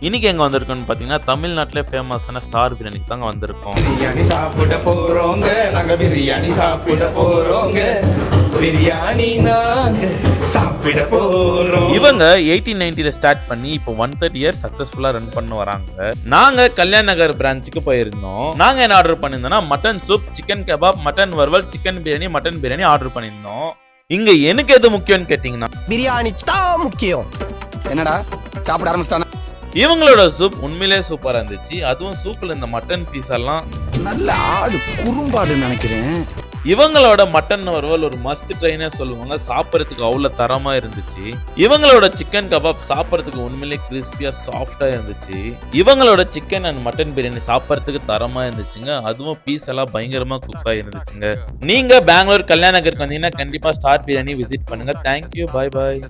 இன்னைக்கு எங்க வந்திருக்கோம்னு பாத்தீங்கன்னா தமிழ்நாட்டிலே ஃபேமஸான ஸ்டார் பிரியாணிக்கு தாங்க வந்திருக்கோம். பிரியாணி சாப்பிட போறோங்க, நாங்க பிரியாணி சாப்பிட போறோங்க, பிரியாணி நாங்க சாப்பிட போறோம். இவங்க 1890ல ஸ்டார்ட் பண்ணி இப்போ 130 இயர்ஸ் சக்சஸ்ஃபுல்லா ரன் பண்ண வராங்க. நாங்க கல்யாண் நகர் பிரான்ச்சுக்கு போயிருந்தோம். நாங்க என்ன ஆர்டர் பண்ணியிருந்தோம்னா mutton soup, chicken kebab, mutton வறுவல், chicken biryani, mutton biryani order பண்ணியிருந்தோம். இங்க எனக்கு எது முக்கியம்னு கேட்டீங்கன்னா பிரியாணி தான் முக்கியம். என்னடா சாப்பிட ஆரம்பிச்சிட்டானா? இவங்களோட சூப் உண்மையிலே சூப்பரா இருந்துச்சு. அதுவும் சூப்ல இந்த மட்டன் பீஸ் எல்லாம் நல்ல ஆடு குறும்பாடு நினைக்கிறேன். இவங்களோட மட்டன் வறுவல் ஒரு மஸ்ட் ட்ரைனே சொல்லுவாங்க. சாப்பிட்றதுக்கு அவ்வளவு தரமா இருந்துச்சு. இவங்களோட சிக்கன் கபாப் சாப்பிட்றதுக்கு உண்மையிலே கிறிஸ்பியா சாஃப்டா இருந்துச்சு. இவங்களோட சிக்கன் அண்ட் மட்டன் பிரியாணி சாப்பிட்றதுக்கு தரமா இருந்துச்சுங்க. அதுவும் பீஸ் எல்லாம் பயங்கரமா குக்கா இருந்துச்சுங்க. நீங்க பெங்களூர் கல்யாண் நகருக்கு வந்தீங்கன்னா கண்டிப்பா ஸ்டார் பிரியாணி விசிட் பண்ணுங்க. தேங்க்யூ, பாய் பாய்.